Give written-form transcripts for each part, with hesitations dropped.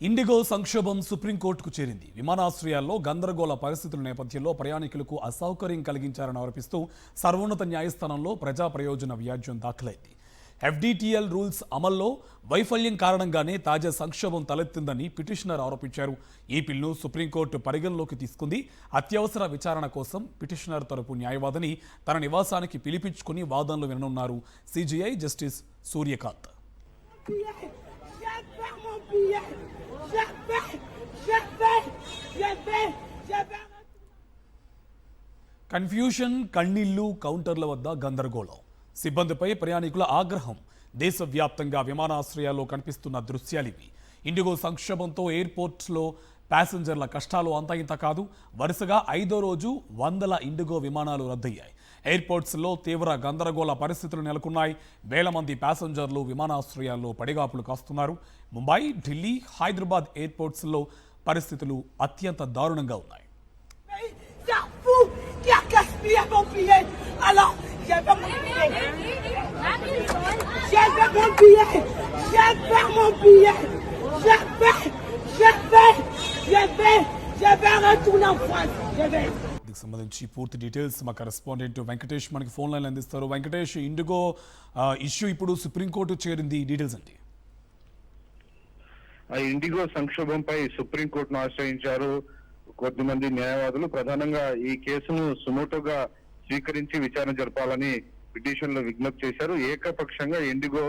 IndiGo సంక్షోభం సుప్రీంకోర్టుకు చేరింది. విమానాశ్రయాల్లో గందరగోళ పరిస్థితుల నేపథ్యంలో ప్రయాణికులకు అసౌకర్యం కలిగించారని ఆరోపిస్తూ సర్వోన్నత న్యాయస్థానంలో ప్రజా ప్రయోజన వ్యాజ్యం దాఖలైంది. ఎఫ్డిటిఎల్ రూల్స్ అమల్లో వైఫల్యం కారణంగానే తాజా సంక్షోభం తలెత్తిందని పిటిషనర్ ఆరోపించారు. ఈ బిల్లును సుప్రీంకోర్టు పరిగణలోకి తీసుకుంది. అత్యవసర విచారణ కోసం పిటిషనర్ తరపు న్యాయవాదిని తన నివాసానికి పిలిపించుకుని వాదనలు విననున్నారు సిజేఐ జస్టిస్ సూర్యకాంత్. కన్ఫ్యూషన్, కన్నీళ్లు, కౌంటర్ల వద్ద గందరగోళం, సిబ్బందిపై ప్రయాణికుల ఆగ్రహం. దేశవ్యాప్తంగా విమానాశ్రయాల్లో కనిపిస్తున్న దృశ్యాలివి. ఇండిగో సంక్షోభంతో ఎయిర్పోర్ట్స్లో ప్యాసింజర్ల కష్టాలు అంతా ఇంత కాదు. వరుసగా 5వ రోజు వందల ఇండిగో విమానాలు రద్దయ్యాయి. ఎయిర్పోర్ట్స్లో తీవ్ర గందరగోళ పరిస్థితులు నెలకొన్నాయి. వేల మంది ప్యాసింజర్లు విమానాశ్రయాల్లో పడిగాపులు కాస్తున్నారు. ముంబై, ఢిల్లీ, హైదరాబాద్ ఎయిర్పోర్ట్స్లో పరిస్థితులు అత్యంత దారుణంగా ఉన్నాయి. దీనికి సంబంధించి పూర్తి డీటెయిల్స్ మా కరెస్పాండెంట్ వెంకటేష్ మనకి ఫోన్ లైన్ అందిస్తారు. వెంకటేష్, ఇండిగో ఇష్యూ ఇప్పుడు సుప్రీంకోర్టు చేరింది, డీటెయిల్స్ ఏంటి? ఇండిగో సంక్షోభంపై సుప్రీంకోర్టును ఆశ్రయించారు కొద్దిమంది న్యాయవాదులు. ప్రధానంగా ఈ కేసును సుమోటోగా స్వీకరించి విచారణ జరపాలని పిటిషన్ లో విజ్ఞప్తి చేశారు. ఏకపక్షంగా ఇండిగో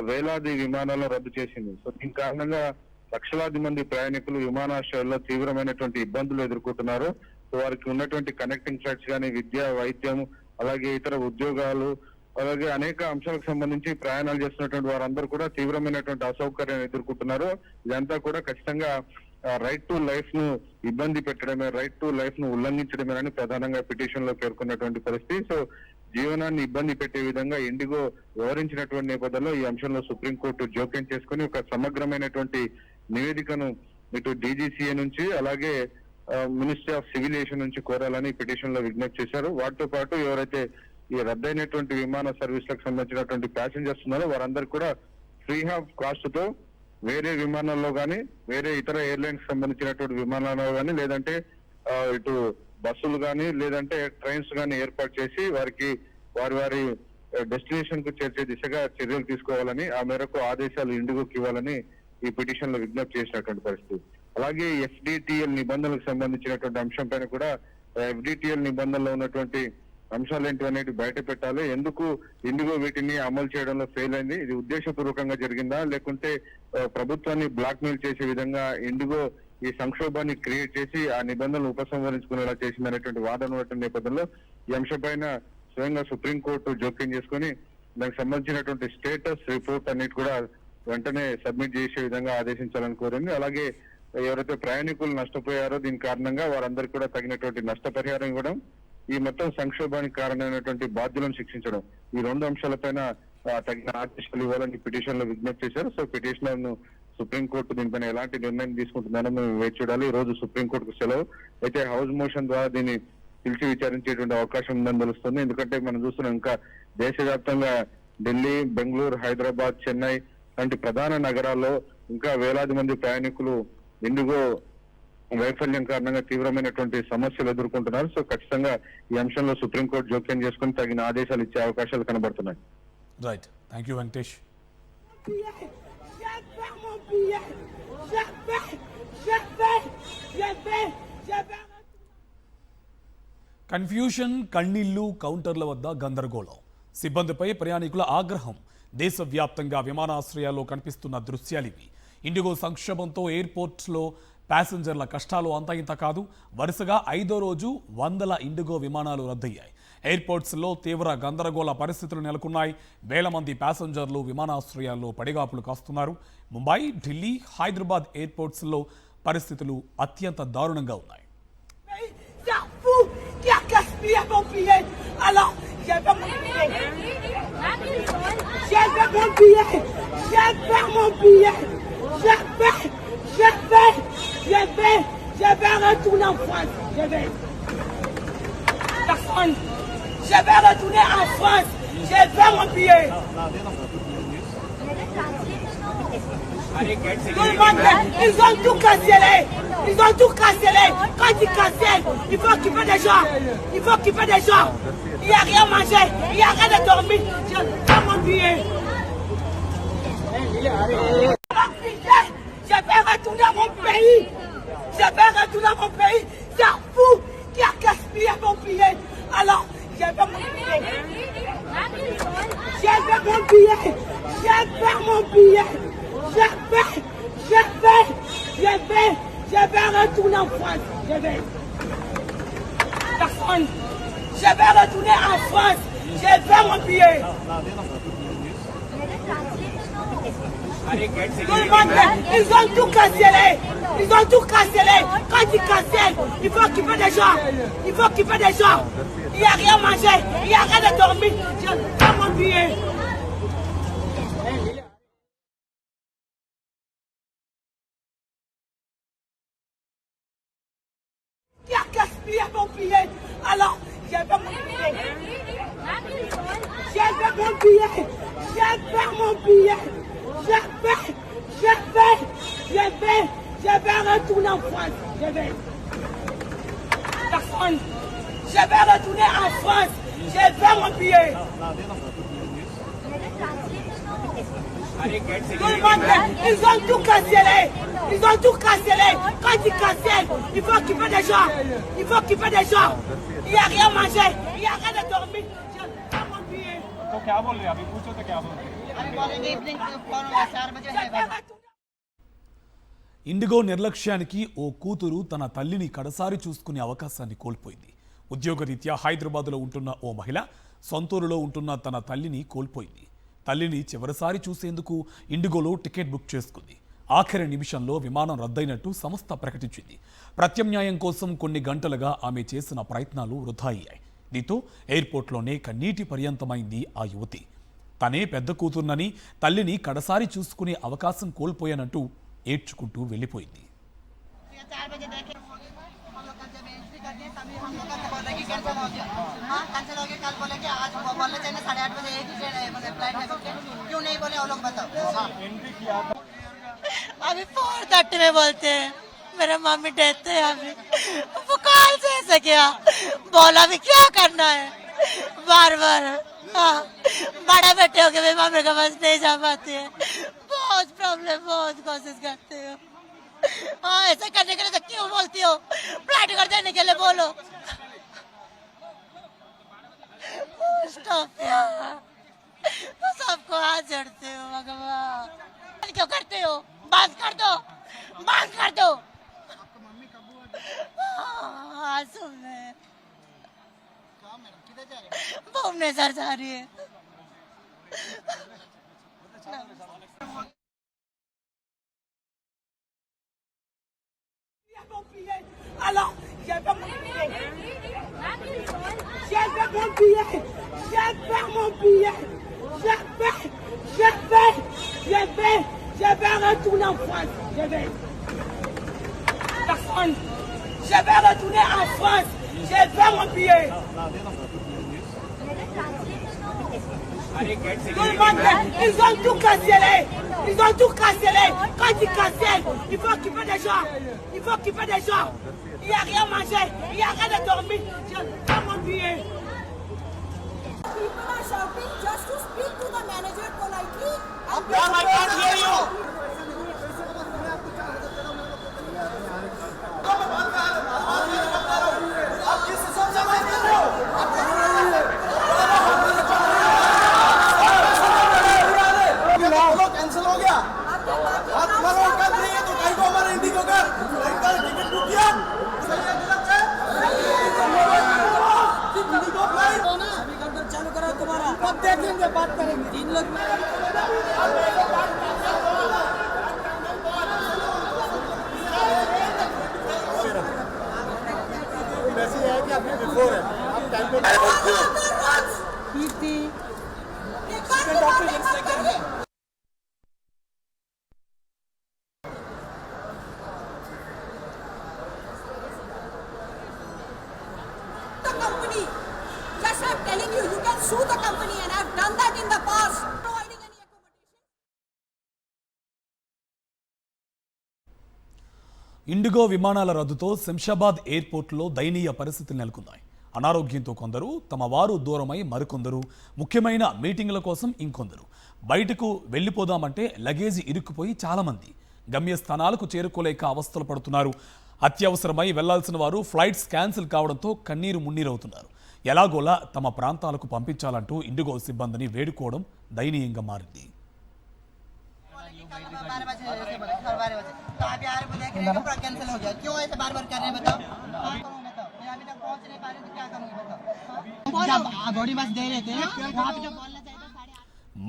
వేలాది విమానాలను రద్దు చేసింది. సో దీని కారణంగా లక్షలాది మంది ప్రయాణికులు విమానాశ్రయాల్లో తీవ్రమైనటువంటి ఇబ్బందులు ఎదుర్కొంటున్నారు. సో వారికి ఉన్నటువంటి కనెక్టింగ్ ఫ్లైట్స్ కానీ, విద్య, వైద్యం, అలాగే ఇతర ఉద్యోగాలు, అలాగే అనేక అంశాలకు సంబంధించి ప్రయాణాలు చేస్తున్నటువంటి వారందరూ కూడా తీవ్రమైనటువంటి అసౌకర్యాన్ని ఎదుర్కొంటున్నారు. ఇదంతా కూడా ఖచ్చితంగా రైట్ టు లైఫ్ ను ఇబ్బంది పెట్టడమే, రైట్ టు లైఫ్ ను ఉల్లంఘించడమేనని ప్రధానంగా పిటిషన్ లో పేర్కొన్నటువంటి పరిస్థితి. సో జీవనాన్ని ఇబ్బంది పెట్టే విధంగా ఇండిగో వివరించినటువంటి నేపథ్యంలో ఈ అంశంలో సుప్రీంకోర్టు జోక్యం చేసుకుని ఒక సమగ్రమైనటువంటి నివేదికను ఇటు డీజీసీఏ నుంచి అలాగే మినిస్ట్రీ ఆఫ్ సివిల్ ఏవియేషన్ నుంచి కోరాలని పిటిషన్ లో విజ్ఞప్తి చేశారు. వాటితో పాటు ఎవరైతే ఈ రద్దయినటువంటి విమాన సర్వీసులకు సంబంధించినటువంటి ప్యాసింజర్స్ ఉన్నారో వారందరూ కూడా ఫ్రీ ఆఫ్ కాస్ట్ తో వేరే విమానాల్లో కానీ, వేరే ఇతర ఎయిర్లైన్స్ సంబంధించినటువంటి విమానాల్లో కానీ, లేదంటే ఇటు బస్సులు కానీ, లేదంటే ట్రైన్స్ కానీ ఏర్పాటు చేసి వారికి వారి డెస్టినేషన్ కు చేర్చే దిశగా చర్యలు తీసుకోవాలని, ఆ మేరకు ఆదేశాలు ఇండిగోకి ఇవ్వాలని ఈ పిటిషన్ లో విజ్ఞప్తి చేసినటువంటి పరిస్థితి. అలాగే ఎఫ్డిటిఎల్ నిబంధనలకు సంబంధించినటువంటి అంశం పైన కూడా ఎఫ్డిటిఎల్ నిబంధనలో ఉన్నటువంటి అంశాలు ఏంటి అనేది బయట పెట్టాలి. ఎందుకు ఇండిగో వీటిని అమలు చేయడంలో ఫెయిల్ అయింది? ఇది ఉద్దేశపూర్వకంగా జరిగిందా, లేకుంటే ప్రభుత్వాన్ని బ్లాక్ మెయిల్ చేసే విధంగా ఇండిగో ఈ సంక్షోభాన్ని క్రియేట్ చేసి ఆ నిబంధనలు ఉపసంహరించుకునేలా చేసిందనేటువంటి వాదన ఉన్నటువంటి నేపథ్యంలో ఈ అంశంపైన స్వయంగా సుప్రీంకోర్టు జోక్యం చేసుకుని దానికి సంబంధించినటువంటి స్టేటస్ రిపోర్ట్ అన్నిటి కూడా వెంటనే సబ్మిట్ చేసే విధంగా ఆదేశించాలని కోరింది. అలాగే ఎవరైతే ప్రయాణికులు నష్టపోయారో దీని కారణంగా వారందరికీ కూడా తగినటువంటి నష్టపరిహారం ఇవ్వడం, ఈ మొత్తం సంక్షోభానికి కారణమైనటువంటి బాధ్యులను శిక్షించడం, ఈ రెండు అంశాలపైన తగిన ఆదేశాలు ఇవ్వాలని పిటిషన్ లో విజ్ఞప్తి చేశారు. సో పిటిషనర్ ను సుప్రీంకోర్టు దీనిపైన ఎలాంటి నిర్ణయం తీసుకుంటుందని మేము వేచి చూడాలి. ఈ రోజు సుప్రీంకోర్టుకు సెలవు అయితే హౌస్ మోషన్ ద్వారా దీన్ని పిలిచి విచారించేటువంటి అవకాశం ఉందని తెలుస్తుంది. ఎందుకంటే మనం చూస్తున్నాం ఇంకా దేశవ్యాప్తంగా ఢిల్లీ, బెంగళూరు, హైదరాబాద్, చెన్నై లాంటి ప్రధాన నగరాల్లో ఇంకా వేలాది మంది ప్రయాణికులు ఇండిగో వైఫల్యం కారణంగా తీవ్రమైనటువంటి సమస్యలు ఎదుర్కొంటున్నారు. సో ఖచ్చితంగా ఈ అంశంలో సుప్రీంకోర్టు జోక్యం చేసుకుని తగిన ఆదేశాలు ఇచ్చే అవకాశాలు కనబడుతున్నాయి. Right, thank you Venkatesh. Confusion, కన్నీళ్లు, కౌంటర్ల వద్ద గందరగోళం, సిబ్బందిపై ప్రయాణికుల ఆగ్రహం. దేశవ్యాప్తంగా విమానాశ్రయాల్లో కనిపిస్తున్న దృశ్యాలివి. ఇండిగో సంక్షోభంతో ఎయిర్పోర్ట్స్లో ప్యాసింజర్ల కష్టాలు అంతా ఇంత కాదు. వరుసగా 5వ రోజు వందల ఇండిగో విమానాలు రద్దయ్యాయి. ఎయిర్పోర్ట్స్లో తీవ్ర గందరగోళ పరిస్థితులు నెలకొన్నాయి. వేల మంది ప్యాసింజర్లు విమానాశ్రయాల్లో పడిగాపులు కాస్తున్నారు. ముంబై, ఢిల్లీ, హైదరాబాద్ ఎయిర్పోర్ట్స్లో పరిస్థితులు అత్యంత దారుణంగా ఉన్నాయి. Je vais retourner en France. Personne. Je vais retourner en France. Je vais mon billet. Tout le monde, ils ont tout cancellé. Ils ont tout cancellé. Quand ils cancellent, il faut occuper des gens. Il faut occuper des gens. Il n'y a rien à manger. Il n'y a rien à dormir. Je vais mon billet. Je vais retourner à mon pays. Je vais retourner à mon pays. C'est un fou qui a gaspillé mon billet. Alors, je vais mon billet. Je vais mon billet. Je vais mon billet. Je vais retourner en France. Je vais. Personne. Je vais retourner en France. Je vais mon billet. Tout le monde, ils ont tout cancellé. Ils ont tout cancellé. Quand ils cancellent, il faut occuper des gens. Il faut occuper des gens. Il n'y a rien à manger. Il n'y a rien à dormir. Je vais mon billet. Qui a gaspillé mon billet. Alors, je vais mon billet. Je vais mon billet. Je vais mon billet. Je vais retourner en France. Je vais. Personne. Je vais retourner en France. Je vais mon billet. Tout le monde, ils ont tout cancellé. Ils ont tout cancellé. Quand ils cancellent, il faut occuper des gens. Il faut occuper des gens. Il n'y a rien à manger. Il n'y a rien à dormir. Je vais mon billet. तो क्या बोल रहे हैं अभी पूछो तो क्या बोल रहे हैं अभी बोलेंगे इवनिंग 4 बजे है ఇండిగో నిర్లక్ష్యానికి ఓ కూతురు తన తల్లిని కడసారి చూసుకునే అవకాశాన్ని కోల్పోయింది. ఉద్యోగరీత్యా హైదరాబాద్లో ఉంటున్న ఓ మహిళ సొంతూరులో ఉంటున్న తన తల్లిని కోల్పోయింది. తల్లిని చివరిసారి చూసేందుకు ఇండిగోలో టికెట్ బుక్ చేసుకుంది. ఆఖరి నిమిషంలో విమానం రద్దయినట్టు సంస్థ ప్రకటించింది. ప్రత్యామ్నాయం కోసం కొన్ని గంటలుగా ఆమె చేసిన ప్రయత్నాలు వృధా అయ్యాయి. దీంతో ఎయిర్పోర్ట్లోనే కన్నీటి పర్యంతమైంది ఆ యువతి. తనే పెద్ద కూతుర్నని తల్లిని కడసారి చూసుకునే అవకాశం కోల్పోయానంటూ ఏడ్చుకుంటూ వెళ్ళిపోయింది. 4 बजे देखे हम लोग जब एंट्री करते हैं तभी हम लोग का बोला कि कैंसिल हो गया हां कैंसिल हो गया कल बोले कि आज बोलने चाहिए 8:30 बजे एक ही ट्रेन है मतलब फ्लाइट है क्यों नहीं बोले वो लोग बताओ एंट्री किया था अभी 4:30 में बोलते हैं मेरे मम्मी डेथ है अभी वो कॉल से ऐसा क्या बोला भी क्या करना है बार बार हाँ बड़ा बेटे हो के भी मम्मी के पास नहीं जा पाती है बहुत प्रॉब्लम बहुत कोशिश करते हो हाँ ऐसा करने के लिए तो क्यों बोलती हो फ्लाइट कर देने के लिए बोलो स्टॉप यार सबको हाथ जोड़ते हो भगवान क्यों करते हो बंद कर दो हाँ सुन भुवनेश्वर जा रही है Alors, je vais mon billet. Je vais mon billet. Je vais mon billet. Je vais retourner en France. Je vais. Personne. Je vais retourner en France. Je vais mon billet. Tout le monde, ils ont tout cancellé. Ils ont tout cancellé. Quand ils cancellent, il faut occuper des gens. Il faut occuper des gens. Il n'y a rien à manger. Il n'y a rien à dormir. Je vais mon billet. People are shouting just to speak to the manager politely. Ma'am, I can't hear you. Cancel हो गया आप तुम्हारा औकात नहीं है तो कहीं को हमारे इंडिगो का टिकट बुक किया सही है गलत है इंडिगो फ्लाइट अभी कंट्रोल चालू करा तुम्हारा कब देखेंगे बात करेंगे 3 लोग वैसे है कि अभी बिफोर है आप टाइम पे The company. Just I'm telling you, you can sue the company, and I've done that in the past. IndiGo విమానాల రద్దుతో శంషాబాద్ ఎయిర్పోర్టులో దయనీయ పరిస్థితులు నెలకొన్నాయి. అనారోగ్యంతో కొందరు, తమ వారు దూరమై మరికొందరు, ముఖ్యమైన మీటింగుల కోసం ఇంకొందరు. బయటకు వెళ్ళిపోదామంటే లగేజీ ఇరుక్కుపోయి చాలామంది గమ్యస్థానాలకు చేరుకోలేక అవస్థలు పడుతున్నారు. అత్యవసరమై వెళ్లాల్సిన వారు ఫ్లైట్స్ క్యాన్సిల్ కావడంతో కన్నీరు మున్నీరవుతున్నారు. ఎలాగోలా తమ ప్రాంతాలకు పంపించాలంటూ ఇండిగో సిబ్బందిని వేడుకోవడం దయనీయంగా మారింది.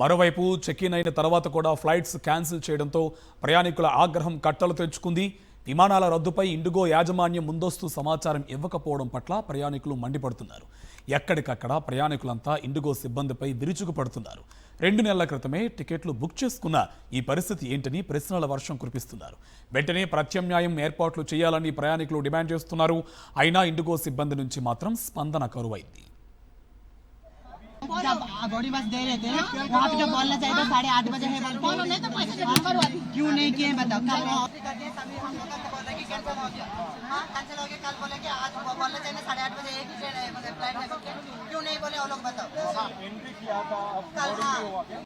మరోవైపు చెక్ ఇన్ అయిన తర్వాత కూడా ఫ్లైట్స్ క్యాన్సిల్ చేయడంతో ప్రయాణికుల ఆగ్రహం కట్టలు తెచ్చుకుంది. విమానాల రద్దుపై ఇండిగో యాజమాన్యం ముందస్తు సమాచారం ఇవ్వకపోవడం పట్ల ప్రయాణికులు మండిపడుతున్నారు. ఎక్కడికక్కడ ప్రయాణికులంతా ఇండిగో సిబ్బందిపై విరుచుకుపడుతున్నారు. 2 నెలల క్రితమే టికెట్లు బుక్ చేసుకున్న ఈ పరిస్థితి ఏంటని ప్రశ్నల వర్షం కురిపిస్తున్నారు. వెంటనే ప్రత్యామ్నాయం ఏర్పాట్లు చేయాలని ప్రయాణికులు డిమాండ్ చేస్తున్నారు. అయినా ఇండిగో సిబ్బంది నుంచి మాత్రం స్పందన కరువైంది. जब बॉडी बस दे रहे थे वहाँ पे जो बोलना चाहिए था 8:30 बजे है बोलो नहीं तो पैसे क्यों नहीं किए बताओ। कल हम लोग बोल रहे कि कैंसिल हो गया। हाँ कैंसिल हो गया। कल बोले कि आज बोलना चाहिए 8:30 बजे एक ही ट्रेन है मतलब फ्लाइट है क्यों नहीं बोले वो लोग बताओ। एंट्री किया था अब कल boarding नहीं हुआ क्या?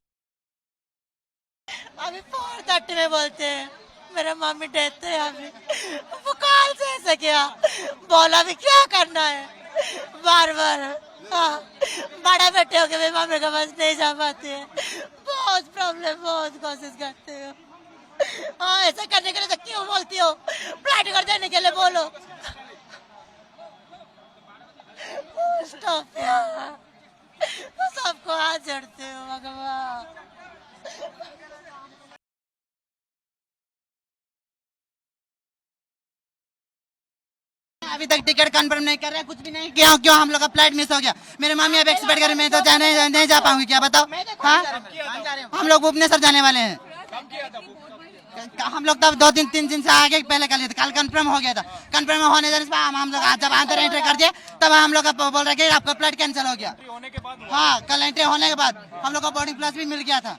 अभी 4:30 में बोलते हैं मेरा मम्मी डेथ है। अभी वो कॉल से ऐसा किया बोला भी क्या करना है बार बार। हाँ बड़ा बेटे हो के भी मम्मी के पास नहीं जा पाते हैं। बहुत प्रॉब्लम बहुत कोशिश करते हो। हाँ ऐसा करने के लिए तो क्यों बोलती हो फ्लाइट कर देने के लिए बोलो। स्टॉप यार सबको हाथ जोड़ते हो भगवान। अभी तक टिकट कंफर्म नहीं कर रहे कुछ भी नहीं किया क्यों हम लोग का फ्लाइट मिस हो गया। मेरे मम्मी अब एक्सपेक्ट करें मैं तो नहीं जा पाऊंगी क्या बताओ। हाँ हम लोग भुवनेश्वर जाने वाले हैं। हम लोग तब 2-3 दिन से आगे पहले कर लिए थे। कल कंफर्म हो गया था। कंफर्म होने जाने से हम लोग जब अंदर एंट्री कर दिए तब हम लोग बोल रहे कि आपका फ्लाइट कैंसिल हो गया। हाँ कल एंट्री होने के बाद हम लोग को बोर्डिंग प्लस भी मिल गया था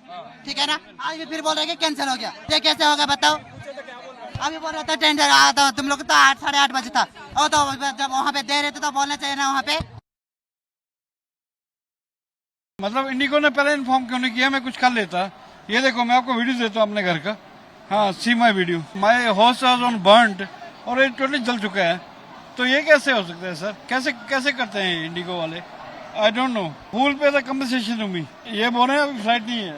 ठीक है ना। आज भी फिर बोल रहे कि कैंसिल हो गया। ये कैसे होगा बताओ। अभी बोल रहा था ट्रेन आता तुम लोग तो 8-8:30 बजे था और तो जब वहाँ पे दे रहे थे तो बोलना चाहिए ना वहाँ पे। मतलब इंडिगो ने पहले इन्फॉर्म क्यों नहीं किया। मैं कुछ कर लेता। ये देखो मैं आपको वीडियो देता हूँ अपने घर का। हाँ see my video my horse was on burned और ये टोटली जल चुका है। तो ये कैसे हो सकता है सर। कैसे कैसे करते हैं इंडिगो वाले। आई डोंट नो फूल पे था कंपनसेशन हुई ये बोल रहे हैं फ्लाइट नहीं है।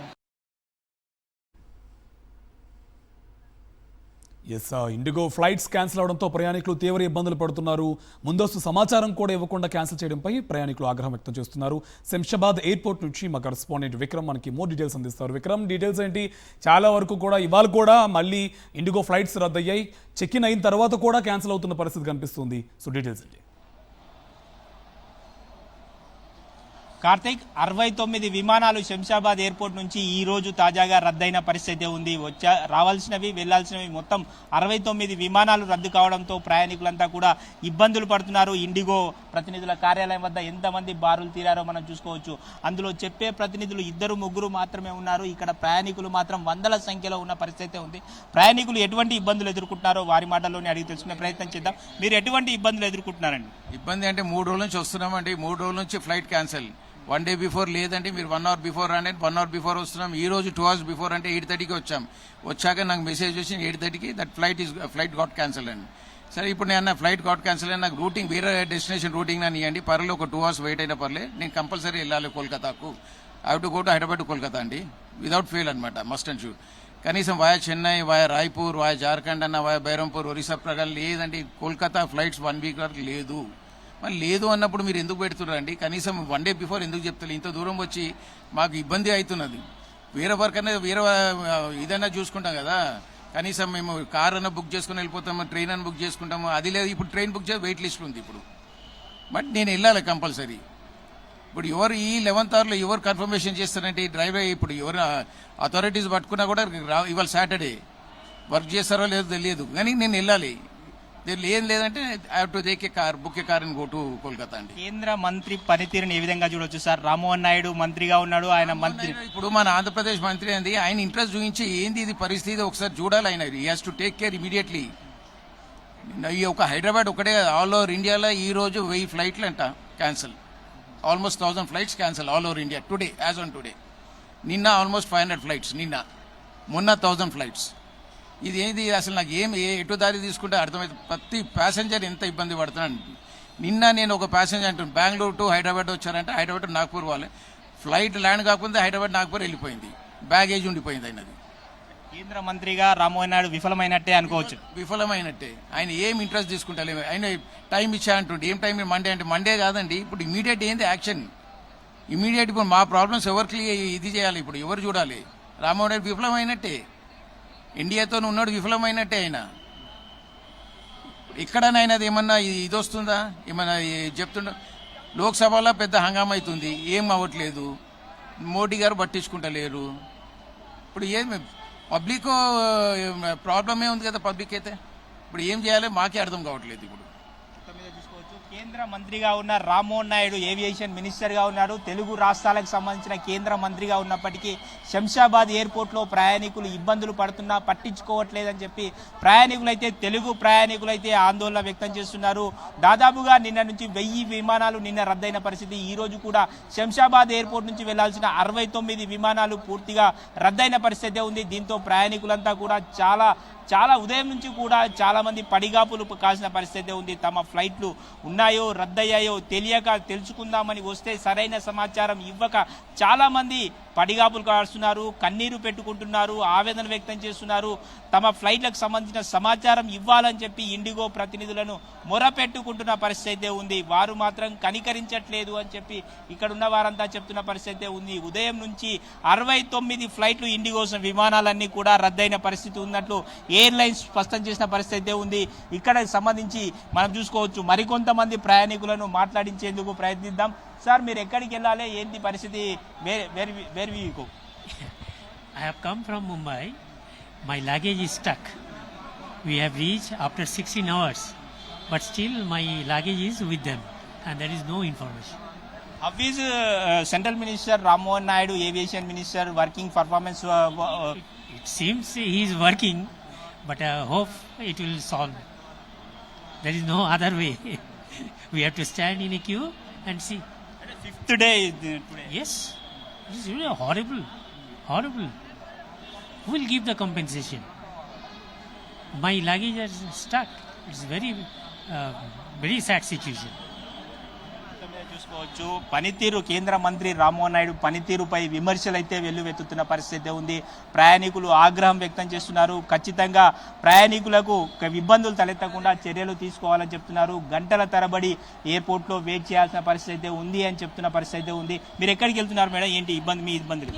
ఎస్ ఇండిగో ఫ్లైట్స్ క్యాన్సిల్ అవడంతో ప్రయాణికులు తీవ్ర ఇబ్బందులు పడుతున్నారు. ముందస్తు సమాచారం కూడా ఇవ్వకుండా క్యాన్సిల్ చేయడంపై ప్రయాణికులు ఆగ్రహం వ్యక్తం చేస్తున్నారు. శంషాబాద్ ఎయిర్పోర్ట్ నుంచి మా కరెస్పాండెంట్ విక్రమ్ మనకి మోర్ డీటెయిల్స్ అందిస్తారు. విక్రమ్ డీటెయిల్స్ ఏంటి. చాలా వరకు కూడా ఇవాళ కూడా మళ్ళీ ఇండిగో ఫ్లైట్స్ రద్దయ్యాయి. చెక్ ఇన్ అయిన తర్వాత కూడా క్యాన్సిల్ అవుతున్న పరిస్థితి కనిపిస్తుంది. సో డీటెయిల్స్ ఏంటి. కార్తీక్ 69 విమానాలు శంషాబాద్ ఎయిర్పోర్ట్ నుంచి ఈ రోజు తాజాగా రద్దయిన పరిస్థితి ఉంది. రావాల్సినవి వెళ్లాల్సినవి మొత్తం 69 విమానాలు రద్దు కావడంతో ప్రయాణికులంతా కూడా ఇబ్బందులు పడుతున్నారు. ఇండిగో ప్రతినిధుల కార్యాలయం వద్ద ఎంతమంది బారులు తీరారో మనం చూసుకోవచ్చు. అందులో చెప్పే ప్రతినిధులు 2-3 మాత్రమే ఉన్నారు. ఇక్కడ ప్రయాణికులు మాత్రం వందల సంఖ్యలో ఉన్న పరిస్థితి ఉంది. ప్రయాణికులు ఎటువంటి ఇబ్బందులు ఎదుర్కొంటున్నారో వారి మాటల్లోనే అడిగి తెలుసుకునే ప్రయత్నం చేద్దాం. మీరు ఎటువంటి ఇబ్బందులు ఎదుర్కొంటున్నారండి. ఇబ్బంది అంటే 3 రోజుల నుంచి వస్తున్నామండి. 3 రోజుల నుంచి ఫ్లైట్ క్యాన్సిల్. 1 డే బిఫోర్ లేదంటే మీరు 1 అవర్ బిఫోర్ రండి 1 అవర్ బిఫోర్ వస్తున్నాం. ఈ రోజు 2 అవర్స్ బిఫోర్ అంటే 8:30కి వచ్చాం. వచ్చాక నాకు మెసేజ్ వచ్చింది 8:30కి దట్ ఫ్లైట్ గాట్ క్యాన్సిల్ అండి. సరే ఇప్పుడు నేను ఫ్లైట్ గాట్ క్యాన్సిల్ అని నాకు రూటింగ్ వేరే డెస్టినేషన్ రూటింగ్ నన్ను ఇవ్వండి. పర్లేదు ఒక 2 అవర్స్ వెయిట్ అయినా పర్లేదు నేను కంపల్సరీ వెళ్ళాలి కోల్కతాకు. I have to go to Hyderabad to Kolkata అండి విదౌట్ ఫెయిల్ అనమాట మస్ట్ అండ్ షూర్. కనీసం via Chennai via Raipur via Jharkhand అన్న వాయా బైరంపూర్ ఒరిస్సా ప్రకారం లేదండి. కోల్కతా ఫ్లైట్స్ 1 వీక్ వరకు లేదు. మరి లేదు అన్నప్పుడు మీరు ఎందుకు పెడుతున్నారండి. కనీసం 1 డే బిఫోర్ ఎందుకు చెప్తారు. ఇంత దూరం వచ్చి మాకు ఇబ్బంది అవుతున్నది. వేరే వర్క్ అనేది వేరే ఇదన్నా చూసుకుంటాం కదా. కనీసం మేము కార్ అన్న బుక్ చేసుకుని వెళ్ళిపోతాము ట్రైన్ అన్న బుక్ చేసుకుంటాము. అది లేదు. ఇప్పుడు ట్రైన్ బుక్ చేసి వెయిట్ లిస్ట్ ఉంది ఇప్పుడు. బట్ నేను వెళ్ళాలి కంపల్సరీ. ఇప్పుడు ఎవరు ఈ 11th అవర్లో ఎవరు కన్ఫర్మేషన్ చేస్తారంటే ఈ డ్రైవర్ ఇప్పుడు ఎవరు అథారిటీస్ పట్టుకున్నా కూడా ఇవాళ సాటర్డే వర్క్ చేస్తారో లేదో తెలియదు కానీ నేను వెళ్ళాలి. ఏం లేదంటే I have to take a car book A car and go to Kolkata అండి. కేంద్ర మంత్రి పనితీరుని ఏ విధంగా చూడొచ్చు సార్. రామ్మోహన్ నాయుడు మంత్రిగా ఉన్నాడు. ఆయన మంత్రి ఇప్పుడు మన ఆంధ్రప్రదేశ్ మంత్రి అంది ఆయన ఇంట్రెస్ట్ చూపించి ఏంది ఇది పరిస్థితి ఒకసారి చూడాలి. ఆయన he has to take care immediately. ఈ ఒక హైదరాబాద్ ఒకటే ఆల్ ఓవర్ ఇండియాలో ఈ రోజు 1000 ఫ్లైట్లు అంట cancel, almost 1000 flights cancel all over India today, as on today. నిన్న ఆల్మోస్ట్ 500 ఫ్లైట్స్, మొన్న 1000 ఫ్లైట్స్. ఇది ఏంది అసలు? నాకు ఎటు దారి తీసుకుంటే అర్థమైంది. ప్రతి ప్యాసింజర్ ఎంత ఇబ్బంది పడుతున్నాను. నిన్న నేను ఒక ప్యాసింజర్ అంటున్నాను, బెంగళూరు టు హైదరాబాద్ వచ్చారంటే హైదరాబాద్ టు నాగ్పూర్ వాళ్ళే, ఫ్లైట్ ల్యాండ్ కాకుండా హైదరాబాద్ నాగ్పూర్ వెళ్ళిపోయింది, బ్యాగేజ్ ఉండిపోయింది అయినది. కేంద్ర మంత్రిగా రామ్మోహన్ నాయుడు విఫలమైనట్టే అనుకోవచ్చు. విఫలమైనట్టే. ఆయన ఏం ఇంట్రెస్ట్ తీసుకుంటలేదు. ఆయన టైం ఇచ్చా అంటుండే, ఏం టైం మండే అంటే మండే కాదండి, ఇప్పుడు ఇమీడియట్ ఏంది యాక్షన్, ఇమీడియట్. ఇప్పుడు మా ప్రాబ్లమ్స్ ఎవరికి ఇది చేయాలి, ఇప్పుడు ఎవరు చూడాలి? రామ్మోహన్ నాయుడు విఫలమైనట్టే, ఇండియాతో ఉన్నాడు, విఫలమైనట్టే. ఆయన ఎక్కడనైనా ఏమన్నా ఇది వస్తుందా? ఏమన్నా చెప్తుండ? లోక్సభలో పెద్ద హంగామా అవుతుంది, ఏం అవ్వట్లేదు, మోడీ గారు పట్టించుకుంటలేరు. ఇప్పుడు ఏం పబ్లిక్ ప్రాబ్లమే ఉంది కదా, పబ్లిక్ అయితే ఇప్పుడు ఏం చేయాలి మాకే అర్థం కావట్లేదు. ఇప్పుడు కేంద్ర మంత్రిగా ఉన్న రామ్మోహన్ నాయుడు ఏవియేషన్ మినిస్టర్గా ఉన్నారు. తెలుగు రాష్ట్రాలకు సంబంధించిన కేంద్ర మంత్రిగా ఉన్నప్పటికీ శంషాబాద్ ఎయిర్పోర్ట్లో ప్రయాణికులు ఇబ్బందులు పడుతున్నా పట్టించుకోవట్లేదని చెప్పి తెలుగు ప్రయాణికులైతే ఆందోళన వ్యక్తం చేస్తున్నారు. దాదాపుగా నిన్న నుంచి 1000 విమానాలు నిన్న రద్దయిన పరిస్థితి. ఈ రోజు కూడా శంషాబాద్ ఎయిర్పోర్ట్ నుంచి వెళ్లాల్సిన 69 విమానాలు పూర్తిగా రద్దయిన పరిస్థితి ఉంది. దీంతో ప్రయాణికులంతా కూడా చాలా ఉదయం నుంచి కూడా చాలా మంది పడిగాపులు కాసిన పరిస్థితి ఉంది. తమ ఫ్లైట్లు ఉన్నాయో రద్దయ్యాయో తెలుసుకుందామని వస్తే సరైన సమాచారం ఇవ్వక చాలా మంది పడిగాపులు కాస్తున్నారు, కన్నీరు పెట్టుకుంటున్నారు, ఆవేదన వ్యక్తం చేస్తున్నారు. తమ ఫ్లైట్లకు సంబంధించిన సమాచారం ఇవ్వాలని చెప్పి ఇండిగో ప్రతినిధులను మొరపెట్టుకుంటున్న పరిస్థితి ఉంది. వారు మాత్రం కనికరించట్లేదు అని చెప్పి ఇక్కడ ఉన్న వారంతా చెప్తున్న పరిస్థితి ఉంది. ఉదయం నుంచి 69 ఫ్లైట్లు ఇండిగో విమానాలన్నీ కూడా రద్దయిన పరిస్థితి ఉన్నట్లు ఎయిర్లైన్స్ స్పష్టం చేసిన పరిస్థితి ఉంది. ఇక్కడ సంబంధించి మనం చూసుకోవచ్చు. మరికొంతమంది ప్రయాణికులను మాట్లాడించేందుకు ప్రయత్నిద్దాం. సార్, మీరు ఎక్కడికి వెళ్ళాలి, ఏంటి పరిస్థితి? I have come from Mumbai. My luggage is stuck. We have reached after 16 hours, but still my luggage is with them, and there is no information. How is Central Minister Rammohan Naidu, Aviation Minister, working performance? It seems he is working, but I hope it will solve. There is no other way. We have to stand in a queue and see. Fifth day today. Yes, it is really horrible. Who will give the compensation? My luggage is stuck. It's very sad situation. చూసుకోవచ్చు. పనితీరు కేంద్ర మంత్రి రామ్మోహన్ నాయుడు పనితీరుపై విమర్శలు అయితే వెల్లువెత్తుతున్న పరిస్థితి ఉంది. ప్రయాణికులు ఆగ్రహం వ్యక్తం చేస్తున్నారు. ఖచ్చితంగా ప్రయాణికులకు ఇబ్బందులు తలెత్తకుండా చర్యలు తీసుకోవాలని చెప్తున్నారు. గంటల తరబడి ఎయిర్పోర్ట్లో వెయిట్ చేయాల్సిన పరిస్థితి ఉంది అని చెప్తున్న పరిస్థితి ఉంది. మీరు ఎక్కడికి వెళ్తున్నారు మేడం? ఏంటి ఇబ్బంది, మీ ఇబ్బందులు?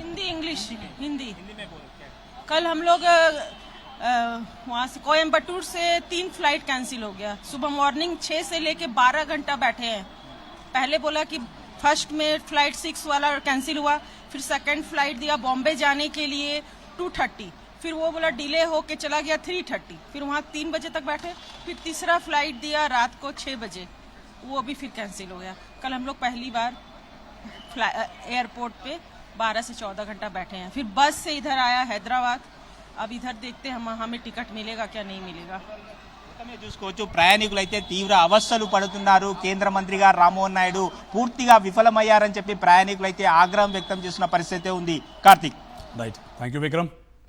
हिंदी कल हम लोग वहाँ से कोयम्बटूर से 3 फ्लाइट कैंसिल हो गया. सुबह मॉर्निंग 6 से लेके 12 घंटा बैठे हैं. पहले बोला कि फर्स्ट में फ्लाइट 6 वाला कैंसिल हुआ, फिर सेकंड फ्लाइट दिया बॉम्बे जाने के लिए 2:30, फिर वो बोला डिले हो के चला गया 3:30, फिर वहाँ 3 बजे तक बैठे, फिर तीसरा फ्लाइट दिया रात को 6 बजे, वो भी फिर कैंसिल हो गया. कल हम लोग पहली बार एयरपोर्ट पे 12 से 14 घंटा बैठे हैं. फिर बस से इधर आया हैदराबाद. अब इधर देखते हैं हमें टिकट मिलेगा क्या नहीं मिलेगा. చూసుకోవచ్చు. ప్రయాణికులైతే తీవ్ర అవస్థలు పడుతున్నారు. కేంద్ర మంత్రిగా రామ్మోహన్ నాయుడు పూర్తిగా విఫలమయ్యారని చెప్పి ప్రయాణికులైతే ఆగ్రహం వ్యక్తం చేస్తున్న పరిస్థితి ఉంది. Karthik, right, thank you Vikram.